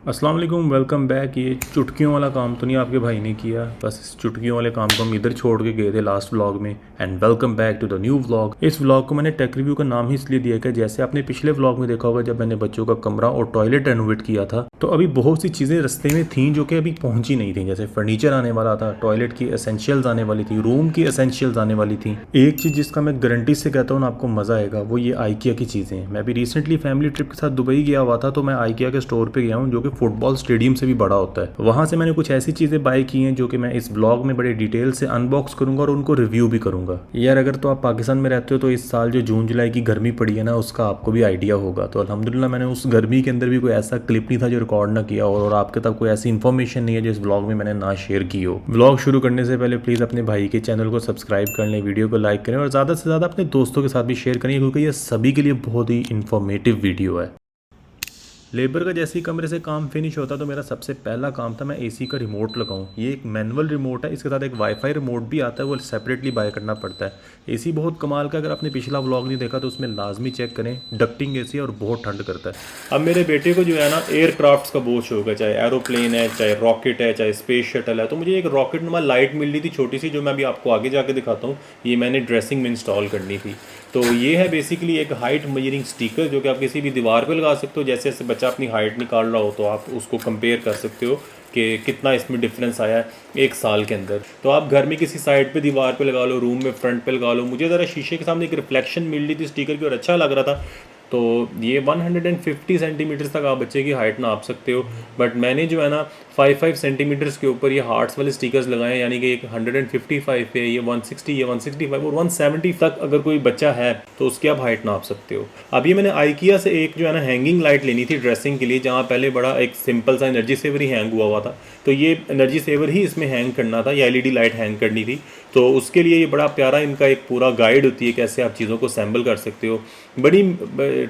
अस्सलाम वालेकुम, welcome back. ये चुटकियों वाला काम तो नहीं आपके भाई ने किया, बस इस चुटकियों वाले काम को हम इधर छोड़ के गए थे लास्ट व्लॉग में। And welcome back to the new vlog. इस व्लॉग को मैंने टेक रिव्यू का नाम ही इसलिए दिया कि जैसे आपने पिछले व्लॉग में देखा होगा, जब मैंने बच्चों का कमरा और टॉयलेट रेनोवेट किया था, तो अभी बहुत सी चीज़ें रास्ते में थी जो कि अभी पहुंची नहीं थी। जैसे फर्नीचर आने वाला था, टॉयलेट की एसेंशियल्स आने वाली थी, रूम की एसेंशियल्स आने वाली थी। एक चीज़ जिसका मैं गारंटी से कहता हूँ आपको मज़ा आएगा, वो ये आइकिया की चीज़ें हैं। मैं अभी रिसेंटली फैमिली ट्रिप के साथ दुबई गया हुआ था, तो मैं आइकिया के स्टोर पे गया हूँ जो कि फुटबॉल स्टेडियम से भी बड़ा होता है। वहां से मैंने कुछ ऐसी चीज़ें बाय की हैं जो कि मैं इस ब्लॉग में बड़े डिटेल से अनबॉक्स करूंगा और उनको रिव्यू भी करूंगा। यार अगर तो आप पाकिस्तान में रहते हो तो इस साल जो जून जुलाई की गर्मी पड़ी है ना, उसका आपको भी आइडिया होगा। तो अल्हम्दुलिल्लाह मैंने उस गर्मी के अंदर भी कोई ऐसा क्लिप नहीं था जो रिकॉर्ड ना किया और आपके तक कोई ऐसी इन्फॉर्मेशन नहीं है जो इस ब्लॉग में मैंने ना शेयर की हो। ब्लॉग शुरू करने से पहले प्लीज़ अपने भाई के चैनल को सब्सक्राइब कर लें, वीडियो को लाइक करें और ज़्यादा से ज़्यादा अपने दोस्तों के साथ भी शेयर करें, क्योंकि ये सभी के लिए बहुत ही इन्फॉर्मेटिव वीडियो है। लेबर का जैसे ही कमरे से काम फिनिश होता तो मेरा सबसे पहला काम था मैं एसी का रिमोट लगाऊं। ये एक मैनुअल रिमोट है, इसके साथ एक वाईफाई रिमोट भी आता है, वो सेपरेटली बाय करना पड़ता है। एसी बहुत कमाल का, अगर आपने पिछला व्लॉग नहीं देखा तो उसमें लाजमी चेक करें। डक्टिंग एसी और बहुत ठंड करता है। अब मेरे बेटे को जो है ना एयरक्राफ्ट्स का बहुत शौक है, चाहे एरोप्लेन है, चाहे रॉकेट है, चाहे स्पेस शटल है। तो मुझे एक रॉकेट नुमा लाइट मिल रही थी छोटी सी, जो मैं अभी आपको आगे जाके दिखाता हूँ। ये मैंने ड्रेसिंग में इंस्टॉल करनी थी। तो ये है बेसिकली एक हाइट मेजरिंग स्टिकर जो कि आप किसी भी दीवार पे लगा सकते हो। जैसे जैसे बच्चा अपनी हाइट निकाल रहा हो तो आप उसको कंपेयर कर सकते हो कि कितना इसमें डिफरेंस आया है एक साल के अंदर। तो आप घर में किसी साइड पे दीवार पे लगा लो, रूम में फ्रंट पे लगा लो। मुझे ज़रा शीशे के सामने एक रिफ्लेक्शन मिल रही थी स्टिकर की और अच्छा लग रहा था। तो ये 150 सेंटीमीटर्स तक आप बच्चे की हाइट नाप सकते हो। बट मैंने जो है ना 5 सेंटीमीटर्स के ऊपर ये हार्ट्स वाले स्टिकर्स लगाए हैं, यानी कि एक 155 पे, ये 160, ये 165 और 170 तक अगर कोई बच्चा है तो उसकी आप हाइट नाप सकते हो। अब ये मैंने आइकिया से एक जो है ना हैंगिंग लाइट लेनी थी ड्रेसिंग के लिए, जहाँ पहले बड़ा एक सिंपल सा एनर्जी सेवर ही हैंग हुआ था। तो ये एनर्जी सेवर ही इसमें हैंग करना था, या एलईडी लाइट हैंग करनी थी। तो उसके लिए ये बड़ा प्यारा इनका एक पूरा गाइड होती है कैसे आप चीज़ों को असेंबल कर सकते हो। बड़ी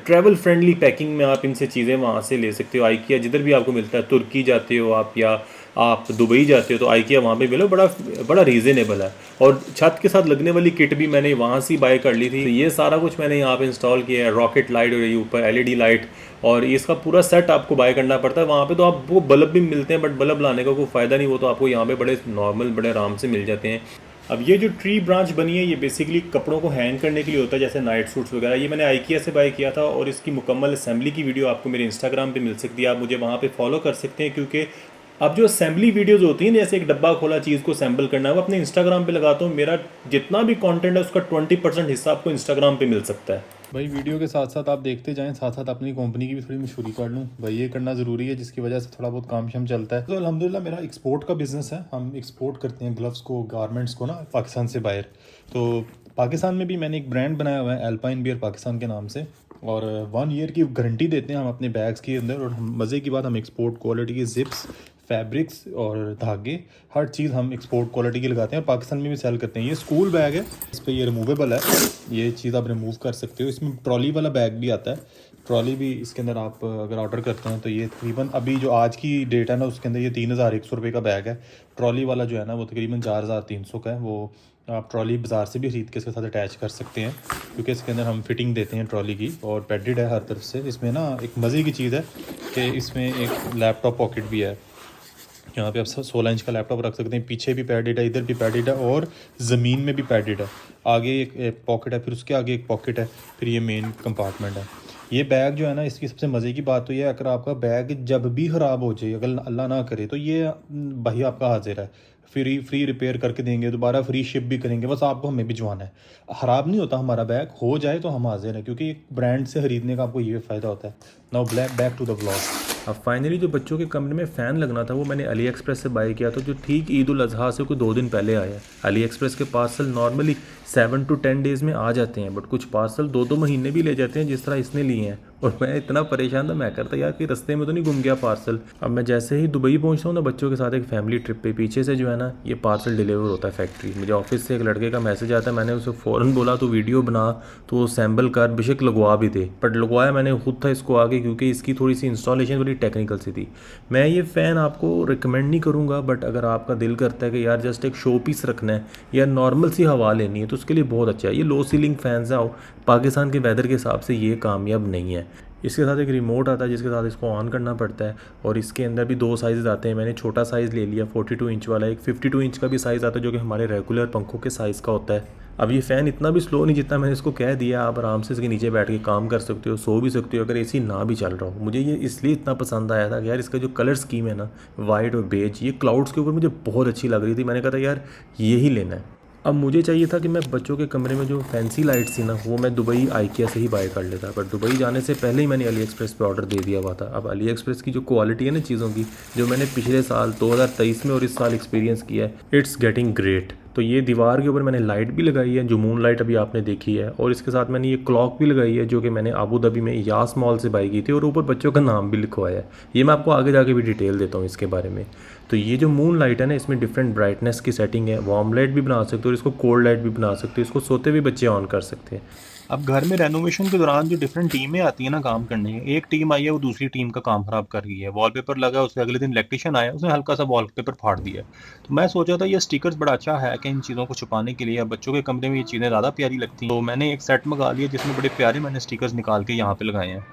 ट्रैवल फ्रेंडली पैकिंग में आप इनसे चीज़ें वहाँ से ले सकते हो। आइकिया जिधर भी आपको मिलता है, तुर्की जाते हो आप या आप दुबई जाते हो तो आइकिया वहाँ पे मिलो, बड़ा बड़ा रीज़नेबल है। और छत के साथ लगने वाली किट भी मैंने वहाँ से बाय कर ली थी। तो ये सारा कुछ मैंने यहाँ पे इंस्टॉल किया है, रॉकेट लाइट और ये ऊपर एलईडी लाइट, और इसका पूरा सेट आपको बाय करना पड़ता है। वहाँ पे तो आपको बल्ब भी मिलते हैं, बट बल्ब लाने का कोई फ़ायदा नहीं, वो तो आपको यहाँ पे बड़े नॉर्मल बड़े आराम से मिल जाते हैं। अब ये जो ट्री ब्रांच बनी है, ये बेसिकली कपड़ों को हैंग करने के लिए होता है, जैसे नाइट सूट्स वगैरह। ये मैंने आइकिया से बाय किया था और इसकी मुकम्मल असेंबली की वीडियो आपको मेरे इंस्टाग्राम पे मिल सकती है। आप मुझे वहाँ पे फॉलो कर सकते हैं, क्योंकि अब जो असेंबली वीडियोज़ होती हैं, जैसे एक डब्बा खोला चीज़ को असेंबल करना है, वो अपने इंस्टाग्राम पे लगाता हूँ। मेरा जितना भी कंटेंट है उसका 20% हिस्सा आपको इंस्टाग्राम पे मिल सकता है। भाई वीडियो के साथ साथ आप देखते जाएं, साथ साथ अपनी कंपनी की भी थोड़ी मशहूरी कर लूँ भाई, ये करना ज़रूरी है, जिसकी वजह से थोड़ा बहुत काम शाम चलता है। तो अल्हम्दुलिल्लाह मेरा एक्सपोर्ट का बिज़नेस है, हम एक्सपोर्ट करते हैं ग्लव्स को, गारमेंट्स को ना, पाकिस्तान से बाहर। तो पाकिस्तान में भी मैंने एक ब्रांड बनाया हुआ है एल्पाइन बियर पाकिस्तान के नाम से, और 1 ईयर की गारंटी देते हैं हम अपने बैग्स के अंदर। और मज़े की बात, हम एक्सपोर्ट क्वालिटी की जिप्स, फैब्रिक्स और धागे, हर चीज़ हम एक्सपोर्ट क्वालिटी की लगाते हैं और पाकिस्तान में भी सेल करते हैं। ये स्कूल बैग है, इस पर ये रिमूवेबल है, ये चीज़ आप रिमूव कर सकते हो। इसमें ट्रॉली वाला बैग भी आता है, ट्रॉली भी इसके अंदर आप अगर ऑर्डर करते हैं तो ये तकरीबन अभी जो आज की डेट है ना, उसके अंदर ये 3100 रुपये का बैग है। ट्रॉली वाला जो है ना वो तकरीबन 4300 का है। वो आप ट्रॉली बाज़ार से भी खरीद के इसके साथ अटैच कर सकते हैं, क्योंकि इसके अंदर हम फिटिंग देते हैं ट्रॉली की, और पैडेड है हर तरफ से। इसमें ना एक मज़े की चीज़ है कि इसमें एक लैपटॉप पॉकेट भी है, यहाँ पे आप 16 इंच का लैपटॉप रख सकते हैं। पीछे भी पैडेड है, इधर भी पैडेड है और ज़मीन में भी पैडेड है। आगे एक पॉकेट है, फिर उसके आगे एक पॉकेट है, फिर ये मेन कंपार्टमेंट है। ये बैग जो है ना, इसकी सबसे मज़े की बात तो ये है, अगर आपका बैग जब भी ख़राब हो जाए, अगर अल्लाह ना करे, तो ये भाई आपका हाजिर है, फ्री रिपेयर करके देंगे, दोबारा फ्री शिप भी करेंगे। बस आपको हमें भिजवाना है, ख़राब नहीं होता हमारा बैग। हो जाए तो हम हाजिर हैं, क्योंकि एक ब्रांड से ख़रीदने का आपको ये फ़ायदा होता है। Now back to the vlog. अब फाइनली जो बच्चों के कमरे में फ़ैन लगना था वो मैंने अली एक्सप्रेस से बाय किया था, जो ठीक ईद उल अज़हा से कोई 2 दिन पहले आया है। अली एक्सप्रेस के पार्सल नॉर्मली 7 to 10 डेज़ में आ जाते हैं, बट कुछ पार्सल 2-2 महीने भी ले जाते हैं, जिस तरह इसने लिए हैं। और मैं इतना परेशान था, मैं करता यार कि रास्ते में तो नहीं गुम गया पार्सल। अब मैं जैसे ही दुबई पहुंचता हूँ ना बच्चों के साथ एक फैमिली ट्रिप पे, पीछे से जो है ना ये पार्सल डिलीवर होता है फैक्ट्री। मुझे ऑफिस से एक लड़के का मैसेज आता है, मैंने उसे फ़ौरन बोला तो वीडियो बना, तो वो सैम्बल कर, बेशक लगवा भी दे, बट लगवाया मैंने खुद था इसको आगे, क्योंकि इसकी थोड़ी सी इंस्टॉलेशन बड़ी टेक्निकल सी थी। मैं ये फ़ैन आपको रिकमेंड नहीं करूँगा, बट अगर आपका दिल करता है कि यार जस्ट एक शो पीस रखना है या नॉर्मल सी हवा लेनी है, तो उसके लिए बहुत अच्छा है। ये लो सीलिंग फ़ैन्स है, पाकिस्तान के वेदर के हिसाब से ये कामयाब नहीं है। इसके साथ एक रिमोट आता है जिसके साथ इसको ऑन करना पड़ता है, और इसके अंदर भी 2 साइज़ आते हैं। मैंने छोटा साइज़ ले लिया 42 इंच वाला, एक 52 इंच का भी साइज़ आता है जो कि हमारे रेगुलर पंखों के साइज़ का होता है। अब ये फ़ैन इतना भी स्लो नहीं जितना मैंने इसको कह दिया, आप आराम से इसके नीचे बैठ के काम कर सकते हो, सो भी सकते हो अगर एसी ना भी चल रहा हो। मुझे ये इसलिए इतना पसंद आया था कि यार इसका जो कलर स्कीम है ना, वाइट और बेज, ये क्लाउड्स के ऊपर मुझे बहुत अच्छी लग रही थी। मैंने कहा था यार यही लेना है। अब मुझे चाहिए था कि मैं बच्चों के कमरे में जो फैंसी लाइट्स थी ना, वो मैं दुबई आइकिया से ही बाय कर लेता, पर दुबई जाने से पहले ही मैंने अली एक्सप्रेस पे ऑर्डर दे दिया हुआ था। अब अली एक्सप्रेस की जो क्वालिटी है ना चीज़ों की, जो मैंने पिछले साल 2023 में और इस साल एक्सपीरियंस किया है, इट्स गेटिंग ग्रेट। तो ये दीवार के ऊपर मैंने लाइट भी लगाई है, जो मून लाइट अभी आपने देखी है, और इसके साथ मैंने ये क्लॉक भी लगाई है जो कि मैंने अबू धाबी में यास मॉल से बाई की थी, और ऊपर बच्चों का नाम भी लिखवाया है। ये मैं आपको आगे जाके भी डिटेल देता हूँ इसके बारे में। तो ये जो मून लाइट है ना, इसमें डिफरेंट ब्राइटनेस की सेटिंग है, वार्म लाइट भी बना सकते हो और इसको कोल्ड लाइट भी बना सकते हो, इसको सोते हुए बच्चे ऑन कर सकते हैं। अब घर में रेनोवेशन के दौरान जो डिफरेंट टीमें आती हैं ना काम करने, एक टीम आई है वो दूसरी टीम का काम खराब कर गई है। वॉलपेपर लगा, उसके अगले दिन इलेक्ट्रिशियन आया, उसने हल्का सा वॉलपेपर फाड़ दिया। तो मैं सोचा था ये स्टिकर्स बड़ा अच्छा है कि इन चीज़ों को छुपाने के लिए। अब बच्चों के कमरे में ये चीज़ें ज़्यादा प्यारी लगती हैं, तो मैंने एक सेट मंगा लिया जिसमें बड़े प्यारे मैंने स्टिकर्स निकाल के यहाँ पे लगाए हैं।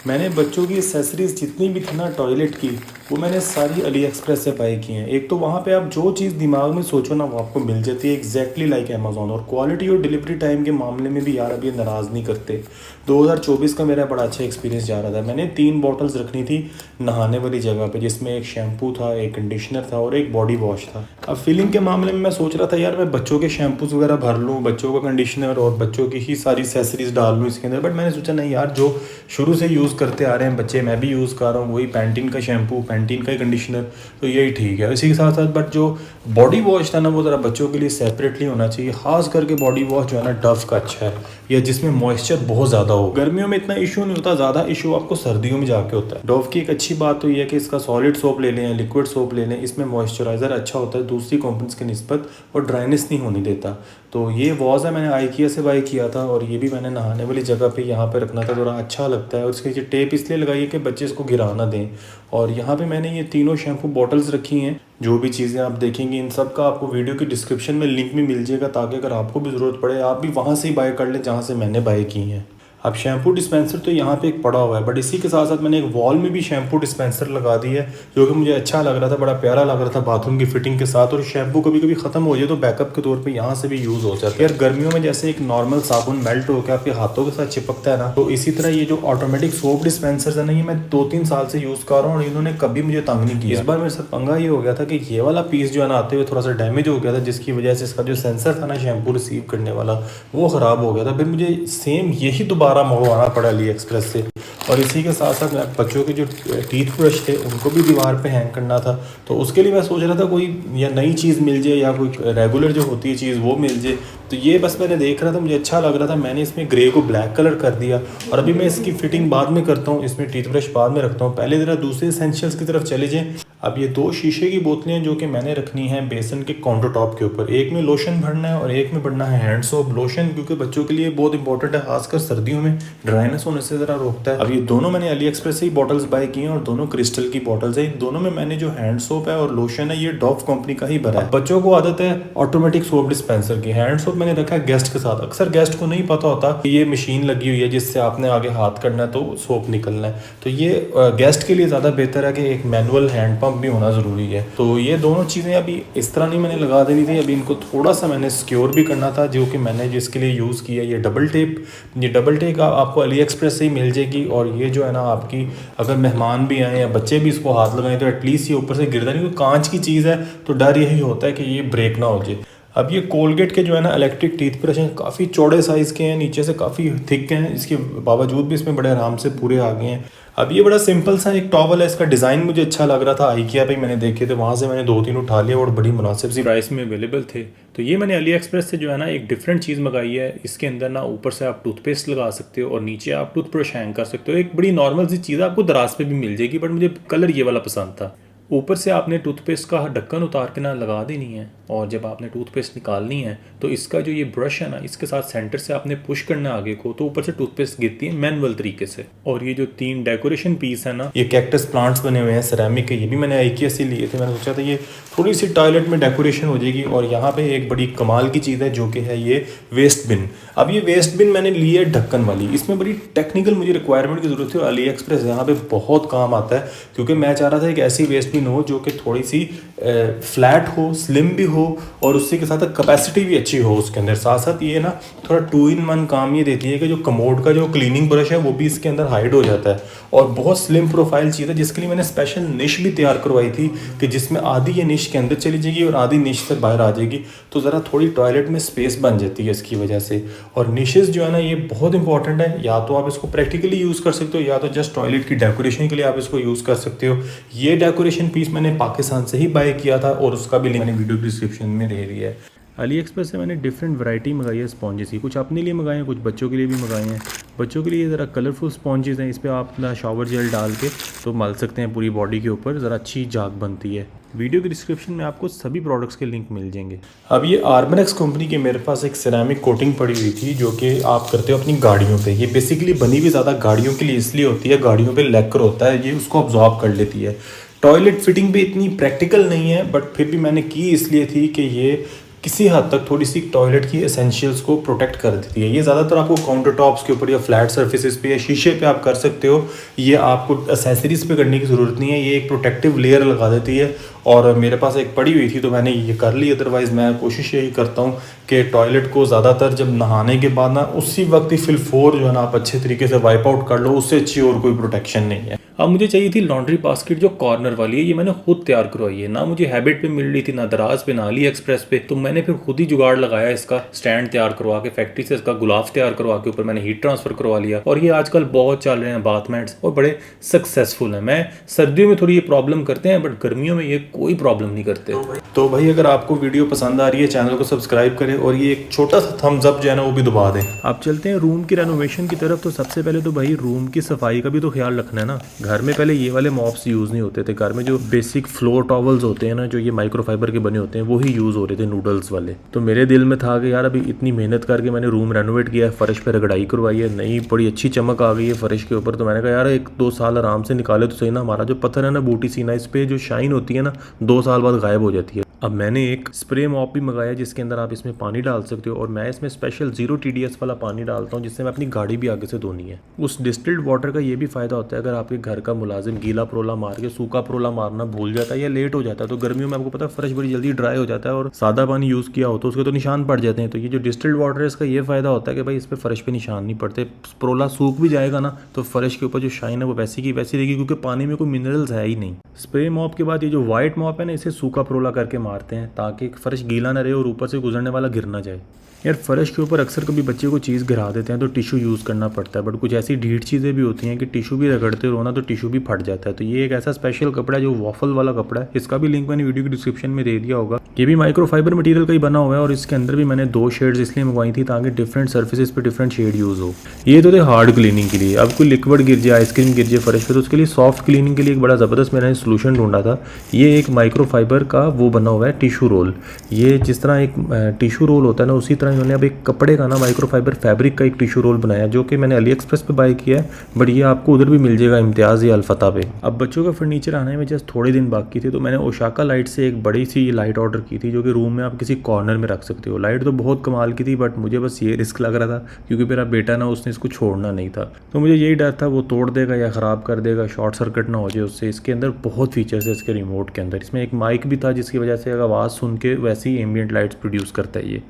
मैंने बच्चों की एसेसरीज जितनी भी थी ना टॉयलेट की, वो मैंने सारी अली एक्सप्रेस से बाई की हैं। एक तो वहाँ पे आप जो चीज़ दिमाग में सोचो ना वो आपको मिल जाती है एग्जैक्टली लाइक अमेजोन, और क्वालिटी और डिलीवरी टाइम के मामले में भी यार अभी नाराज़ नहीं करते। 2024 का मेरा बड़ा अच्छा एक्सपीरियंस जा रहा था। मैंने 3 बॉटल्स रखनी थी नहाने वाली जगह पे, जिसमें एक शैम्पू था, एक कंडीशनर था और एक बॉडी वॉश था। अब फिलिंग के मामले में मैं सोच रहा था यार मैं बच्चों के शैम्पूज वगैरह भर लूँ, बच्चों का कंडीशनर और बच्चों की ही सारी एसेसरीज डाल लूँ इसके अंदर, बट मैंने सोचा नहीं यार, जो शुरू से यूज़ करते आ रहे हैं बच्चे, मैं भी यूज़ कर रहा हूँ, वही पैंटीन का शैम्पू, पैंटीन का ही कंडीशनर, तो यही ठीक है। इसी के साथ साथ बट जो बॉडी वॉश था ना, वो ज़रा बच्चों के लिए सेपरेटली होना चाहिए। खास करके बॉडी वॉश जो है ना डव का अच्छा है, या जिसमें मॉइस्चर बहुत ज़्यादा हो। गर्मियों में इतना इशू नहीं होता, ज़्यादा इशू आपको सर्दियों में जाके होता है। डव की एक अच्छी बात तो ये है कि इसका सॉलिड सोप ले लें, लिक्विड सोप ले लें, इसमें मॉइस्चराइज़र अच्छा होता है दूसरी कंपनीज की निस्बत, और ड्राइनेस नहीं होने देता। तो ये वॉज है, मैंने आइकिया से बाई किया था, और ये भी मैंने नहाने वाली जगह पे यहाँ पे रखना था, थोड़ा अच्छा लगता है। और इसके नीचे टेप इसलिए लगाई है कि बच्चे इसको गिरा ना दें। और यहाँ पे मैंने ये तीनों शैम्पू बॉटल्स रखी हैं। जो भी चीज़ें आप देखेंगे इन सब का आपको वीडियो की डिस्क्रिप्शन में लिंक भी मिल जाएगा, ताकि अगर आपको भी ज़रूरत पड़े आप भी वहाँ से ही बाय कर लें जहाँ से मैंने बाय की हैं। अब शैम्पू डिस्पेंसर तो यहाँ पे एक पड़ा हुआ है, बट इसी के साथ साथ मैंने एक वॉल में भी शैम्पू डिस्पेंसर लगा दी है, जो कि मुझे अच्छा लग रहा था, बड़ा प्यारा लग रहा था बाथरूम की फिटिंग के साथ। और शैम्पू कभी कभी ख़त्म हो जाए तो बैकअप के तौर पे यहाँ से भी यूज़ हो जाता है। यार गर्मियों में जैसे एक नॉर्मल साबुन मेल्ट होकर आपके हाथों के साथ चिपकता है ना, तो इसी तरह ये जो ऑटोमेटिक सोप डिस्पेंसर है ना, ये मैं 2-3 साल से यूज़ कर रहा हूँ और इन्होंने कभी मुझे तंग नहीं किया। इस बार मेरे साथ पंगा ये हो गया था कि ये वाला पीस जो है ना आते हुए थोड़ा सा डैमेज हो गया था, जिसकी वजह से इसका जो सेंसर था ना शैम्पू रिसीव करने वाला, वो ख़राब हो गया था। फिर मुझे सेम यही दोबारा मंगवाना पड़ा अली एक्सप्रेस से। और इसी के साथ साथ बच्चों के जो टीथ ब्रश थे उनको भी दीवार पे हैंग करना था, तो उसके लिए मैं सोच रहा था कोई या नई चीज़ मिल जाए या कोई रेगुलर जो होती है चीज़ वो मिल जाए। तो ये बस मैंने देख रहा था, मुझे अच्छा लग रहा था, मैंने इसमें ग्रे को ब्लैक कलर कर दिया। और अभी मैं इसकी फिटिंग बाद में करता हूँ, इसमें टीथ ब्रश बाद में रखता हूँ, पहले ज़रा दूसरे एसेंशियल्स की तरफ चले जाएँ। अब ये 2 शीशे की बोतलें जो कि मैंने रखनी है बेसन के काउंटर टॉप के ऊपर, एक में लोशन भरना है और एक में भरना है हैंड सोप। लोशन क्योंकि बच्चों के लिए बहुत इंपॉर्टेंट है, खासकर सर्दियों में ड्राइनेस होने से ज़रा रोकता है। अब ये दोनों मैंने अली एक्सप्रेस से ही बॉटल्स बाय की हैं और दोनों क्रिस्टल की बॉटल्स हैं। इन दोनों में मैंने जो हैंड सोप है और लोशन है ये डॉव कंपनी का ही भरा है। बच्चों को आदत है ऑटोमेटिक सोप डिस्पेंसर की, हैंड सोप मैंने रखा है गेस्ट के साथ। अक्सर गेस्ट को नहीं पता होता कि ये मशीन लगी हुई है जिससे आपने आगे हाथ करना है तो सोप निकलना है, तो ये गेस्ट के लिए ज़्यादा बेहतर है कि एक मैनुअल हैंड पंप भी होना ज़रूरी है। तो ये दोनों चीज़ें अभी इस तरह नहीं मैंने लगा देनी थी, अभी इनको थोड़ा सा मैंने सिक्योर भी करना था, जो कि मैंने जिसके लिए यूज़ किया ये डबल टेप। ये डबल टेप आपको अली एक्सप्रेस से ही मिल जाएगी, और ये जो है ना आपकी अगर मेहमान भी आए या बच्चे भी इसको हाथ लगाएं तो एटलीस्ट ये ऊपर से गिरता नहीं, क्योंकि कांच की चीज़ है तो डर यही होता है कि ये ब्रेक ना हो जाए। अब ये कोलगेट के जो है ना इलेक्ट्रिक टीथ ब्रश हैं, काफ़ी चौड़े साइज़ के हैं, नीचे से काफ़ी थिक हैं, इसके बावजूद भी इसमें बड़े आराम से पूरे आ गए हैं। अब ये बड़ा सिंपल सा एक टॉवल है, इसका डिज़ाइन मुझे अच्छा लग रहा था, आइकिया पे मैंने देखे थे, वहाँ से मैंने 2-3 उठा लिए और बड़ी मुनासिब सी प्राइस में अवेलेबल थे। तो ये मैंने अली एक्सप्रेस से जो है ना एक डिफरेंट चीज़ मंगाई है। इसके अंदर ना ऊपर से आप टूथपेस्ट लगा सकते हो और नीचे आप टूथब्रश हैंग कर सकते हो। एक बड़ी नॉर्मल सी चीज़ है, आपको दराज पे भी मिल जाएगी, बट मुझे कलर ये वाला पसंद था। ऊपर से आपने टूथपेस्ट का ढक्कन उतार के ना लगा देनी है, और जब आपने टूथपेस्ट निकालनी है तो इसका जो ये ब्रश है ना, इसके साथ सेंटर से आपने पुश करना है आगे को, तो ऊपर से टूथपेस्ट गिरती है मैनुअल तरीके से। और ये जो 3 डेकोरेशन पीस है ना, ये कैक्टस प्लांट्स बने हुए हैं सिरेमिक के, ये भी मैंने IKEA से लिए थे। मैंने सोचा था ये थोड़ी सी टॉयलेट में डेकोरेशन हो जाएगी। और यहाँ पे एक बड़ी कमाल की चीज़ है जो कि है ये वेस्ट बिन। अब ये वेस्ट बिन मैंने ली है ढक्कन वाली, इसमें बड़ी टेक्निकल मुझे रिक्वायरमेंट की ज़रूरत थी और AliExpress यहाँ पे बहुत काम आता है, क्योंकि मैं चाह रहा था एक ऐसी वेस्ट बिन हो जो कि थोड़ी सी फ्लैट हो, स्लिम भी हो, और उसी के साथ कैपेसिटी भी अच्छी हो उसके अंदर। साथ साथ ये ना थोड़ा 2 in 1 काम ये देती है कि जो कमोड का जो क्लीनिंग ब्रश है वो भी इसके अंदर हाइड हो जाता है, और बहुत स्लिम प्रोफाइल चीज़ है, जिसके लिए मैंने स्पेशल निश भी तैयार करवाई थी कि जिसमें आधी ये निश के अंदर चली जाएगी और आधी निश से बाहर आ जाएगी, तो ज़रा थोड़ी टॉयलेट में स्पेस बन जाती है इसकी वजह से। और निशेज़ जो है ना ये बहुत इंपॉर्टेंट है, या तो आप इसको प्रैक्टिकली यूज़ कर सकते हो या तो जस्ट टॉयलेट की डेकोरेशन के लिए आप इसको यूज़ कर सकते हो। ये डेकोरेशन पीस मैंने पाकिस्तान से ही बाय किया था और उसका भी लिंक मैंने वीडियो डिस्क्रिप्शन में दे दिया है। AliExpress से मैंने डिफरेंट वैरायटी मंगाई है स्पॉन्जेस की, कुछ अपने लिए मंगाए हैं, कुछ बच्चों के लिए भी मंगाए हैं। बच्चों के लिए ज़रा कलरफुल स्पॉन्जेस हैं, इस पर आप अपना शावर जेल डाल के तो मल सकते हैं पूरी बॉडी के ऊपर, ज़रा अच्छी झाग बनती है। वीडियो के डिस्क्रिप्शन में आपको सभी प्रोडक्ट्स के लिंक मिल जाएंगे। अब ये आर्मरेक्स कंपनी के मेरे पास एक सिरेमिक कोटिंग पड़ी हुई थी जो कि आप करते हो अपनी गाड़ियों पे। ये बेसिकली बनी हुई ज़्यादा गाड़ियों के लिए इसलिए होती है, गाड़ियों पे लैकर होता है, ये उसको अब्जॉर्ब कर लेती है। टॉयलेट फिटिंग भी इतनी प्रैक्टिकल नहीं है, बट फिर भी मैंने की इसलिए थी कि ये किसी हद तक थोड़ी सी टॉयलेट की एसेंशियल्स को प्रोटेक्ट कर देती है। ये ज़्यादातर आपको काउंटर टॉप्स के ऊपर या फ्लैट सर्फेसिस पे या शीशे पे आप कर सकते हो, ये आपको एसेसरीज पे करने की ज़रूरत नहीं है, ये एक प्रोटेक्टिव लेयर लगा देती है। और मेरे पास एक पड़ी हुई थी तो मैंने ये कर ली। अदरवाइज़ मैं कोशिश यही करता हूँ कि टॉयलेट को ज़्यादातर जब नहाने के बाद ना उसी वक्त ही फिल 4 जो है ना आप अच्छे तरीके से वाइप आउट कर लो, उससे अच्छी और कोई प्रोटेक्शन नहीं है। अब मुझे चाहिए थी लॉन्ड्री बास्केट जो कॉर्नर वाली है, ये मैंने खुद तैयार करवाई है, ना मुझे हैबिट पे मिल रही थी, ना दराज पे, ना AliExpress पे। तो मैंने फिर खुद ही जुगाड़ लगाया, इसका स्टैंड तैयार करवा के फैक्ट्री से, इसका गुलाफ तैयार करवा के ऊपर मैंने हीट ट्रांसफर करवा लिया। और ये आजकल बहुत चल रहे हैं बाथ मैट्स और बड़े सक्सेसफुल हैं। मैं सर्दियों में थोड़ी ये प्रॉब्लम करते हैं, बट गर्मियों में ये कोई प्रॉब्लम नहीं करते। तो भाई अगर आपको वीडियो पसंद आ रही है चैनल को सब्सक्राइब करें और ये एक छोटा सा थम्स अप जो है ना वो भी दबा दें। आप चलते हैं रूम की रेनोवेशन की तरफ। तो सबसे पहले तो भाई रूम की सफाई का भी तो ख्याल रखना है ना। घर में पहले ये वाले मॉप्स यूज़ नहीं होते थे, घर में जो बेसिक फ्लोर टॉवल्स होते हैं ना, जो ये माइक्रोफाइबर के बने होते हैं, वो ही यूज़ हो रहे थे, नूडल्स वाले। तो मेरे दिल में था कि यार अभी इतनी मेहनत करके मैंने रूम रेनोवेट किया है, फर्श पे रगड़ाई करवाई है, नई बड़ी अच्छी चमक आ गई है फर्श के ऊपर। तो मैंने कहा यार 1-2 साल आराम से निकाले तो सही ना, हमारा जो पत्थर है ना बूटी सीना, इस पर जो शाइन होती है ना 2 साल बाद गायब हो जाती है। अब मैंने एक स्प्रे मॉप भी मंगाया जिसके अंदर आप इसमें पानी डाल सकते हो, और मैं इसमें स्पेशल 0 TDS वाला पानी डालता हूँ जिससे मैं अपनी गाड़ी भी आगे से धोनी है। उस डिस्टिल्ड वाटर का ये भी फ़ायदा होता है, अगर आपके घर का मुलाजिम गीला प्रोला मार के सूखा प्रोला मारना भूल जाता है या लेट हो जाता है, तो गर्मियों में आपको पता है फर्श बड़ी जल्दी ड्राई हो जाता है, और सादा पानी यूज़ किया हो तो उसके तो निशान पड़ जाते हैं। तो ये जो डिस्टिल्ड वाटर है इसका ये फ़ायदा होता है कि भाई इस पर फर्श पे निशान नहीं पड़ते। प्रोला सूख भी जाएगा ना तो फर्श के ऊपर जो शाइन है वो वैसी की वैसी रहेगी, क्योंकि पानी में कोई मिनरल्स है ही नहीं। स्प्रे मॉप के बाद ये जो वाइट मॉप है ना, इसे सूखा प्रोला करके मारते हैं ताकि फर्श गीला ना रहे और ऊपर से गुजरने वाला गिर ना जाए। यार फर्श के ऊपर अक्सर कभी बच्चे को चीज़ गिरा देते हैं तो टिशू यूज़ करना पड़ता है, बट कुछ ऐसी ढीठ चीज़ें भी होती हैं कि टिशू भी रगड़ते रहो ना तो टिशू भी फट जाता है। तो ये एक ऐसा स्पेशल कपड़ा है जो वॉफल वाला कपड़ा है, इसका भी लिंक मैंने वीडियो की डिस्क्रिप्शन में दे दिया होगा। ये भी माइक्रोफाइबर मटेरियल का ही बना हुआ है, और इसके अंदर भी मैंने 2 शेड्स इसलिए मंगवाई थी ताकि डिफरेंट सर्फेसिस पे डिफरेंट शेड यूज़ हो। ये तो थे हार्ड क्लीनिंग के लिए। अब कोई लिक्विड गिर जाए, आइसक्रीम गिर जाए फर्श पे, तो उसके लिए सॉफ्ट क्लीनिंग के लिए एक बड़ा ज़बरदस्त मैंने सोल्यूशन ढूंढा था। ये एक माइक्रोफाइबर का वो बना हुआ है टिशू रोल। ये जिस तरह एक टिशू रोल होता है ना, उसी तरह इन्होंने अब एक कपड़े का ना माइक्रोफाइबर फैब्रिक का एक टिशू रोल बनाया, जो कि मैंने AliExpress पे बाय किया है, बट ये आपको उधर भी मिल जाएगा, इम्तियाज़ या अल्फता पे। अब बच्चों का फर्नीचर आने में जस्ट थोड़े दिन बाकी थे, तो मैंने ओशाका लाइट से एक बड़ी सी लाइट ऑर्डर की थी जो कि रूम में आप किसी कॉर्नर में रख सकते हो। लाइट तो बहुत कमाल की थी, बट मुझे बस ये रिस्क लग रहा था क्योंकि मेरा बेटा ना उसने इसको छोड़ना नहीं था, तो मुझे यही डर था वो तोड़ देगा या ख़राब कर देगा, शॉर्ट सर्किट ना हो जाए उससे। इसके अंदर बहुत फीचर्स है इसके रिमोट के अंदर। इसमें एक माइक भी था जिसकी वजह से आवाज़ सुन के वैसी एम्बियंट लाइट्स प्रोड्यूस करता है ये।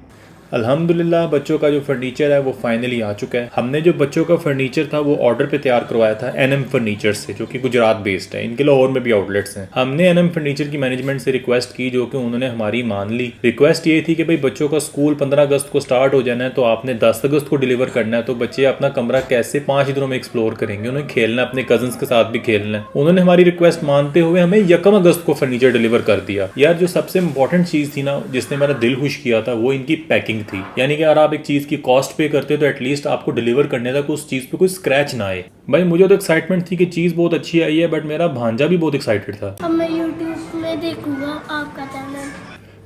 अल्हम्दुलिल्लाह बच्चों का जो फर्नीचर है वो फाइनली आ चुका है। हमने जो बच्चों का फर्नीचर था वो ऑर्डर पे तैयार करवाया था NM फर्नीचर से, जो कि गुजरात बेस्ड है। इनके लाहौर में भी आउटलेट्स हैं। हमने NM फर्नीचर की मैनेजमेंट से रिक्वेस्ट की, जो कि उन्होंने हमारी मान ली। रिक्वेस्ट ये थी कि भाई बच्चों का स्कूल 15 अगस्त को स्टार्ट हो जाना है, तो आपने 10 अगस्त को डिलीवर करना है, तो बच्चे अपना कमरा कैसे 5 दिनों में एक्सप्लोर करेंगे, उन्हें खेलना है, अपने कजन्स के साथ भी खेलना है। उन्होंने हमारी रिक्वेस्ट मानते हुए हमें 1 अगस्त को फर्नीचर डिलीवर कर दिया। यार जो सबसे इंपॉर्टेंट चीज़ थी ना, जिसने मेरा दिल खुश किया था, वो इनकी पैकिंग थी, यानी कि अगर आप एक चीज़ की कॉस्ट पे करते तो एटलीस्ट आपको डिलीवर करने तक उस चीज़ पे कोई स्क्रैच ना आए। भाई मुझे तो एक्साइटमेंट थी कि चीज़ बहुत अच्छी आई है, बट मेरा भांजा भी बहुत एक्साइटेड था। अब मैं यूट्यूब में देखूंगा आपका चैनल।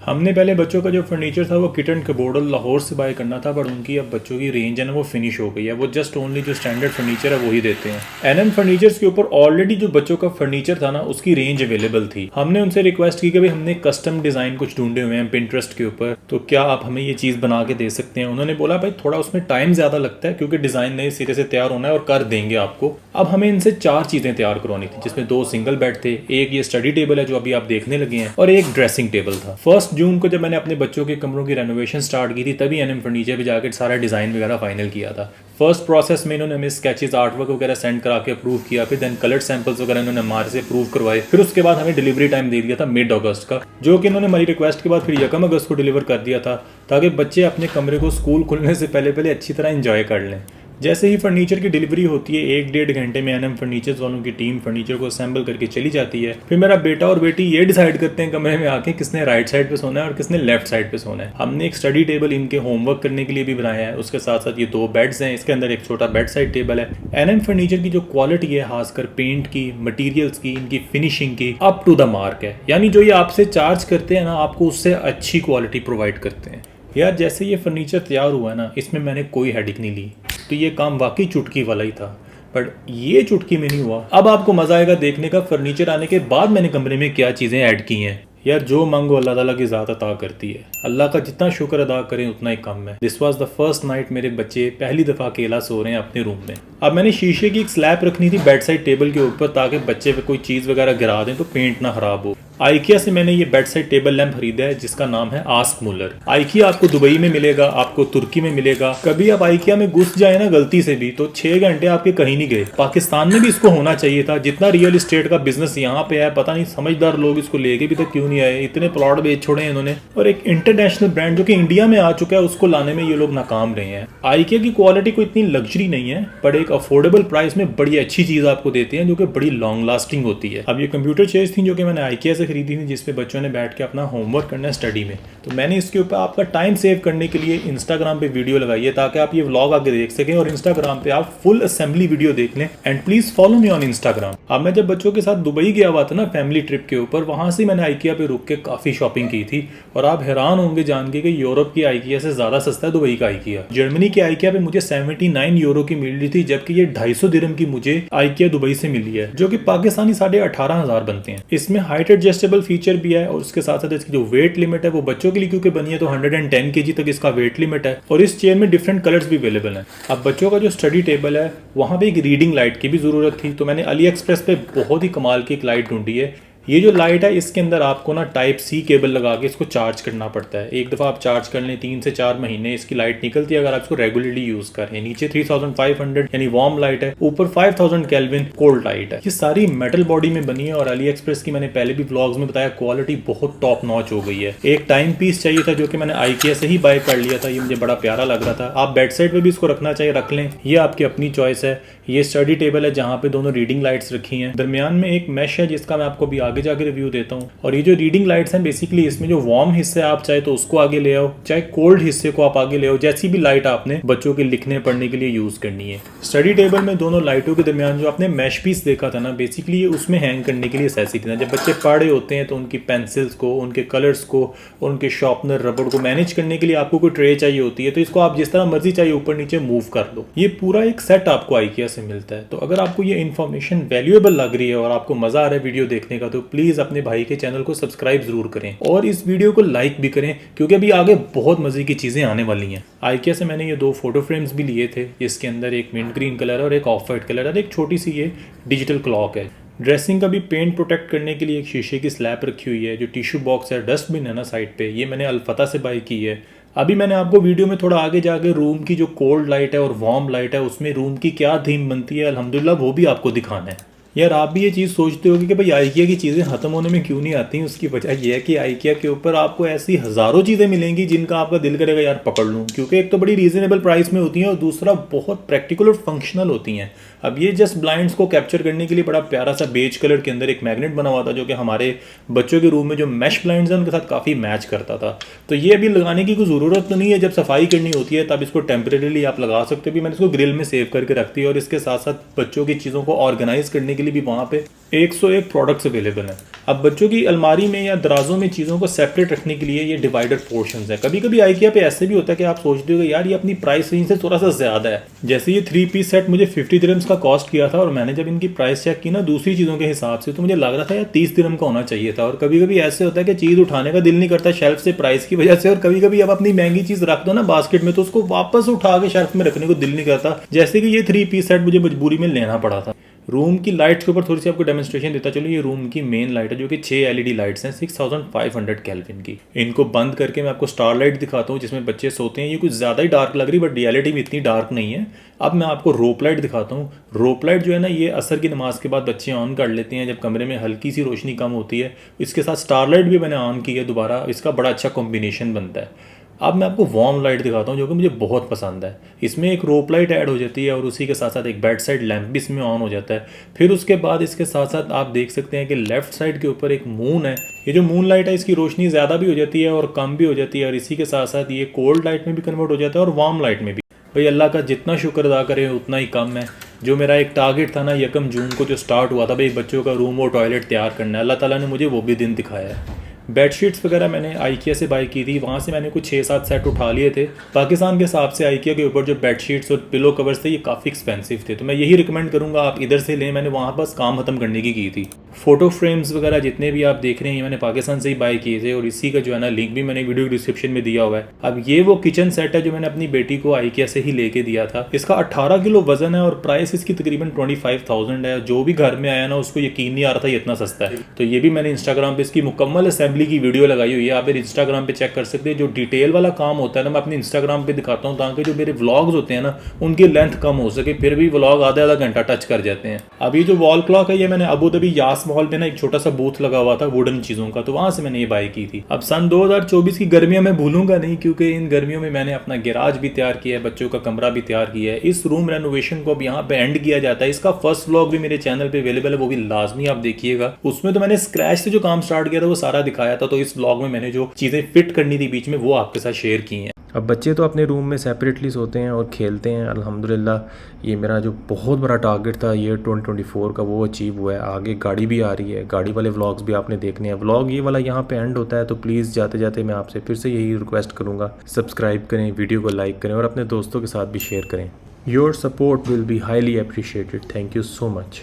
हमने पहले बच्चों का जो फर्नीचर था वो किटन कबोर्ड लाहौर से बाय करना था, पर उनकी अब बच्चों की रेंज है ना वो फिनिश हो गई है। वो जस्ट ओनली जो स्टैंडर्ड फर्नीचर है वही देते हैं। एनएम फर्नीचर्स के ऊपर ऑलरेडी जो बच्चों का फर्नीचर था ना उसकी रेंज अवेलेबल थी। हमने उनसे रिक्वेस्ट की कि भाई हमने कस्टम डिज़ाइन कुछ ढूंढे हुए हैं पिंटरेस्ट के ऊपर, तो क्या आप हमें ये चीज़ बना के दे सकते हैं। उन्होंने बोला भाई थोड़ा उसमें टाइम ज़्यादा लगता है क्योंकि डिज़ाइन नए सिरे से तैयार होना है और कर देंगे आपको। अब हमें इनसे 4 चीज़ें तैयार करवानी थी, जिसमें 2 सिंगल बेड थे, एक ये स्टडी टेबल है जो अभी आप देखने लगे हैं, और एक ड्रेसिंग टेबल था। 1 जून को जब मैंने अपने बच्चों के कमरों की रेनोवेशन स्टार्ट की थी तभी एनएम फर्नीचर पे जाकर सारा डिज़ाइन वगैरह फाइनल किया था। फर्स्ट प्रोसेस में इन्होंने हमें स्केचेस आर्टवर्क वगैरह सेंड करा के अप्रूव किया, फिर देन कलर सैंपल्स वगैरह इन्होंने हमारे से अप्रूव करवाए, फिर उसके बाद हमें डिलीवरी टाइम दे दिया था मिड अगस्त का, जो कि इन्होंने हमारी रिक्वेस्ट के बाद फिर 1 अगस्त को डिलीवर कर दिया था, ताकि बच्चे अपने कमरे को स्कूल खुलने से पहले अच्छी तरह एंजॉय कर लें। जैसे ही फर्नीचर की डिलीवरी होती है 1-1.5 घंटे में एनएम फर्नीचर्स वालों की टीम फर्नीचर को असेंबल करके चली जाती है। फिर मेरा बेटा और बेटी ये डिसाइड करते हैं कमरे में आके किसने राइट साइड पे सोना है और किसने लेफ्ट साइड पे सोना है। हमने एक स्टडी टेबल इनके होमवर्क करने के लिए भी बनाया है, उसके साथ साथ ये 2 बेड्स हैं, इसके अंदर एक छोटा बेड साइड टेबल है। एनएम फर्नीचर की जो क्वालिटी है खासकर पेंट की, मटीरियल्स की, इनकी फिनिशिंग की अप टू द मार्क है, यानी जो ये आपसे चार्ज करते हैं ना आपको उससे अच्छी क्वालिटी प्रोवाइड करते हैं। यार जैसे ये फर्नीचर तैयार हुआ है ना इसमें मैंने कोई हेडिक नहीं ली, तो ये काम वाकई चुटकी वाला ही था, पर ये चुटकी में नहीं हुआ। अब आपको मजा आएगा देखने का फर्नीचर आने के बाद मैंने कमरे में क्या चीज़ें ऐड की हैं। यार जो मांगो अल्लाह ताला की ज़ात अता करती है, अल्लाह का जितना शुक्र अदा करें उतना ही कम है। This was the first night मेरे बच्चे पहली दफ़ा अकेला सो रहे हैं अपने रूम में। अब मैंने शीशे की एक स्लैब रखनी थी बेड साइड टेबल के ऊपर ताकि बच्चे पे कोई चीज़ वगैरह गिरा दें तो पेंट ना खराब हो। आइकिया से मैंने ये बेड साइड टेबल लैंप खरीदा है जिसका नाम है आस्क मुलर। आइकिया आपको दुबई में मिलेगा, आपको तुर्की में मिलेगा। कभी आप आइकिया में घुस जाए ना गलती से भी तो 6 घंटे आपके कहीं नहीं गए। पाकिस्तान में भी इसको होना चाहिए था। जितना रियल इस्टेट का बिजनेस यहाँ पे है, पता नहीं समझदार लोग इसको लेके भी तक क्यों नहीं आए। इतने प्लॉट बेच छोड़े हैं इन्होंने, और एक इंटरनेशनल ब्रांड जो कि इंडिया में आ चुका है उसको लाने में ये लोग नाकाम रहे हैं। आइकिया की क्वालिटी को इतनी लग्जरी नहीं है, पर एक अफोर्डेबल प्राइस में बड़ी अच्छी चीज आपको देते हैं जो कि बड़ी लॉन्ग लास्टिंग होती है। अब ये कंप्यूटर चेयर्स थी जो कि मैंने आइकिया से खरीदी थी, जिसपे बच्चों ने बैठ के अपना होमवर्क करना है स्टडी में। तो मैंने इसके ऊपर आपका टाइम सेव करने के लिए इंस्टाग्राम पे वीडियो लगाई है ताकि आप ये व्लॉग आगे देख सकें और इंस्टाग्राम पे आप फुल असेंबली वीडियो देख लें। And please follow me on Instagram. अब मैं जब बच्चों के साथ दुबई गया हुआ था ना फैमिली ट्रिप के ऊपर, वहां से मैंने आइकिया पे रुक के काफी शॉपिंग की थी, और आप हैरान होंगे जान के कि यूरोप की आइकिया से ज्यादा सस्ता है दुबई का आइकिया। जर्मनी की आइकिया पे मुझे 79 यूरो की मिल रही थी, जबकि ये 250 दिरहम की मुझे आइकिया दुबई से मिली है, जो कि पाकिस्तानी 18,500 बनते हैं। इसमें हाइट एडजस्टेबल फीचर भी है, और उसके साथ साथ इसकी जो वेट लिमिट है वो बच्चों के लिए क्योंकि बनी है तो 110 kg तक इसका वेट लिमिट है, और इस चेयर में डिफरेंट कलर्स भी अवेलेबल हैं। अब बच्चों का जो स्टडी टेबल है वहाँ पे एक रीडिंग लाइट की भी ज़रूरत थी, तो मैंने अली एक्सप्रेस पे बहुत ही कमाल की एक लाइट ढूंढी है। ये जो लाइट है इसके अंदर आपको ना टाइप सी केबल लगा के इसको चार्ज करना पड़ता है। एक दफ़ा आप चार्ज कर लें 3 से 4 महीने इसकी लाइट निकलती है अगर आप इसको रेगुलरली यूज़ करें। नीचे 3500 यानी वार्म लाइट है, ऊपर 5000 केल्विन कोल्ड लाइट है। ये सारी मेटल बॉडी में बनी है, और अली एक्सप्रेस की मैंने पहले भी व्लॉग्स में बताया क्वालिटी बहुत टॉप नॉच हो गई है। एक टाइम पीस चाहिए था जो कि मैंने आइकिया से ही बाय कर लिया था, ये मुझे बड़ा प्यारा लग रहा था। आप बेड साइड पे भी इसको रखना चाहिए रख लें, ये आपकी अपनी चॉइस है। ये स्टडी टेबल है जहाँ पे दोनों रीडिंग लाइट्स रखी हैं, दरमियान में एक मैश है जिसका मैं आपको भी आगे जाके रिव्यू देता हूँ। और ये जो रीडिंग लाइट्स हैं बेसिकली इसमें जो वार्म हिस्से आप चाहे तो उसको आगे ले आओ, चाहे कोल्ड हिस्से को आप आगे ले आओ, जैसी भी लाइट आपने बच्चों के लिखने पढ़ने के लिए यूज करनी है। स्टडी टेबल में दोनों लाइटों के दरमियान जो आपने मैश पीस देखा था ना, बेसिकली ये उसमें हैंग करने के लिए नेसेसिटी था। जब बच्चे पढ़ रहे होते हैं तो उनकी पेंसिल्स को, उनके कलर्स को, उनके शार्पनर रबड़ को मैनेज करने के लिए आपको कोई ट्रे चाहिए होती है, तो इसको आप जिस तरह मर्जी चाहिए ऊपर नीचे मूव कर लो। ये पूरा एक सेट आपको आइकिया से मिलता है। तो अगर आपको ये इन्फॉर्मेशन वैल्यूएबल लग रही है और आपको मजा आ रहा है वीडियो देखने का, तो प्लीज अपने भाई के चैनल को सब्सक्राइब जरूर करें और इस वीडियो को लाइक भी करें, क्योंकि अभी आगे बहुत मजे की चीजें आने वाली हैं। आइकिया से मैंने ये 2 फोटो फ्रेम्स भी लिए थे, इसके अंदर एक मिंट ग्रीन कलर और एक ऑफ वाइट कलर और एक छोटी सी ये डिजिटल क्लॉक है। ड्रेसिंग का भी पेंट प्रोटेक्ट करने के लिए एक शीशे की स्लैब रखी हुई है। जो टिश्यू बॉक्स है, डस्टबिन है ना साइड पे, ये मैंने अल्फता से बाय की है। अभी मैंने आपको वीडियो में थोड़ा आगे जाके रूम की जो कोल्ड लाइट है और वार्म लाइट है उसमें रूम की क्या थीम बनती है अल्हम्दुलिल्लाह वो भी आपको दिखाना है। यार आप भी ये चीज़ सोचते होगे कि भाई आइकिया की चीज़ें ख़त्म होने में क्यों नहीं आती। उसकी वजह यह है कि आइकिया के ऊपर आपको ऐसी हज़ारों चीज़ें मिलेंगी जिनका आपका दिल करेगा यार पकड़ लूँ, क्योंकि एक तो बड़ी रीज़नेबल प्राइस में होती हैं और दूसरा बहुत प्रैक्टिकल और फंक्शनल होती हैं। अब ये जस्ट ब्लाइंड्स को कैप्चर करने के लिए बड़ा प्यारा सा बेज कलर के अंदर एक मैग्नेट बना हुआ था जो कि हमारे बच्चों के रूम में जो मैश ब्लाइंड्स हैं उनके साथ काफ़ी मैच करता था। तो ये अभी लगाने की कोई ज़रूरत तो नहीं है, जब सफाई करनी होती है तब इसको टेम्परेरीली आप लगा सकते हो। भी मैंने इसको ग्रिल में सेव करके रखती है और इसके साथ साथ बच्चों की चीज़ों को ऑर्गेनाइज करने के लिए भी वहाँ पे 101 प्रोडक्ट्स अवेलेबल हैं। अब बच्चों की अलमारी में या दराजों में चीज़ों को सेपरेट रखने के लिए ये डिवाइडर पोर्शंस है। कभी कभी आइकिया पे ऐसे भी होता है कि आप सोचते हो यार ये अपनी प्राइस रेंज से थोड़ा सा ज़्यादा है। जैसे ये 3 पीस सेट मुझे 50 दिरहम्स का कॉस्ट किया था और मैंने जब इनकी प्राइस चेक की ना दूसरी चीज़ों के हिसाब से तो मुझे लग रहा था यार 30 दिरहम का होना चाहिए था। और कभी कभी ऐसे होता है कि चीज़ उठाने का दिल नहीं करता शेल्फ से प्राइस की वजह से, और कभी कभी आप अपनी महंगी चीज़ रख दो ना बास्केट में तो उसको वापस उठा के शेल्फ में रखने को दिल नहीं करता। जैसे कि ये 3 पीस सेट मुझे मजबूरी में लेना पड़ा था। रूम की लाइट्स के ऊपर थोड़ी सी आपको डेमोन्स्ट्रेशन देता चलो। ये रूम की मेन लाइट है जो कि 6 LED लाइट्स हैं 6500 केल्विन की। इनको बंद करके मैं आपको स्टार लाइट दिखाता हूँ जिसमें बच्चे सोते हैं। ये कुछ ज़्यादा ही डार्क लग रही बट रियलिटी में इतनी डार्क नहीं है। अब मैं आपको रोप लाइट दिखाता हूँ। रोप लाइट जो है ना ये असर की नमाज के बाद बच्चे ऑन कर लेते हैं जब कमरे में हल्की सी रोशनी कम होती है। इसके साथ स्टार लाइट भी मैंने ऑन की है दोबारा, इसका बड़ा अच्छा कॉम्बिनेशन बनता है। अब मैं आपको वार्म लाइट दिखाता हूँ जो कि मुझे बहुत पसंद है। इसमें एक रोप लाइट ऐड हो जाती है और उसी के साथ साथ एक बेड साइड लैंप भी इसमें ऑन हो जाता है। फिर उसके बाद इसके साथ साथ आप देख सकते हैं कि लेफ्ट साइड के ऊपर एक मून है। ये जो मून लाइट है इसकी रोशनी ज़्यादा भी हो जाती है और कम भी हो जाती है और इसी के साथ साथ ये कोल्ड लाइट में भी कन्वर्ट हो जाता है और वार्म लाइट में भी। भाई अल्लाह का जितना शुक्र अदा करें उतना ही कम है। जो मेरा एक टारगेट था ना 1 जून को जो स्टार्ट हुआ था भाई बच्चों का रूम और टॉयलेट तैयार करना है, अल्लाह ताला ने मुझे वो भी दिन दिखाया है। बेडशीट्स वगैरह मैंने आइकिया से बाय की थी, वहाँ से मैंने कुछ 6-7 सेट उठा लिए थे। पाकिस्तान के हिसाब से आइकिया के ऊपर जो बेडशीट्स और पिलो कवर्स थे ये काफ़ी एक्सपेंसिव थे, तो मैं यही रिकमेंड करूँगा आप इधर से लें। मैंने वहाँ बस काम ख़त्म करने की थी। फ़ोटो फ्रेम्स वगैरह जितने भी आप देख रहे हैं मैंने पाकिस्तान से ही बाय किए थे और इसी का जो है ना लिंक भी मैंने वीडियो डिस्क्रिप्शन में दिया हुआ है। अब ये वो किचन सेट है जो मैंने अपनी बेटी को आइकिया से ही लेके दिया था। इसका 18 किलो वजन है और प्राइस इसकी तकरीबन 25,000 है। जो भी घर में आया ना उसको यकीन नहीं आ रहा था ये इतना सस्ता है। तो ये भी मैंने इंस्टाग्राम पे इसकी मुकम्मल असेंबली की वीडियो लगाई हुई है, आप मेरे इंस्टाग्राम पे चेक कर सकते हैं। जो डिटेल वाला काम होता है ना मैं अपने इंस्टाग्राम पे दिखाता हूँ ताकि जो मेरे व्लॉग्स होते हैं ना उनकी लेंथ कम हो सके, फिर भी व्लॉग आधा घंटा टच कर जाते हैं। अब ये जो वॉल क्लॉक है ये मैंने अबू धाबी यास मॉल में ना एक छोटा सा बूथ लगा हुआ था वुडन चीज़ों का, तो वहाँ से मैंने ये बाय की थी। अब सन 2024 की गर्मियाँ मैं भूलूंगा नहीं क्योंकि इन गर्मियों में मैंने अपना गैराज भी तैयार किया है, बच्चों का कमरा भी तैयार किया है। इस रूम रेनोवेशन को अब यहाँ पे एंड किया जाता है। इसका फर्स्ट व्लॉग भी मेरे चैनल पे अवेलेबल है, वो भी लाजमी आप देखिएगा। उसमें तो मैंने स्क्रैच से जो काम स्टार्ट किया था वो सारा दिखाया था, तो इस व्लॉग में मैंने जो चीज़ें फिट करनी थी बीच में वो आपके साथ शेयर की हैं। अब बच्चे तो अपने रूम में सेपरेटली सोते हैं और खेलते हैं। अल्हम्दुलिल्लाह ये मेरा जो बहुत बड़ा टारगेट था ईयर 2024 का वो अचीव हुआ है। आगे गाड़ी भी आ रही है, गाड़ी वाले व्लॉग्स भी आपने देखने हैं। व्लॉग ये वाला यहाँ पे एंड होता है, तो प्लीज़ जाते जाते मैं आपसे फिर से यही रिक्वेस्ट करूँगा, सब्सक्राइब करें, वीडियो को लाइक करें और अपने दोस्तों के साथ भी शेयर करें। Your support will be highly appreciated. Thank you so much.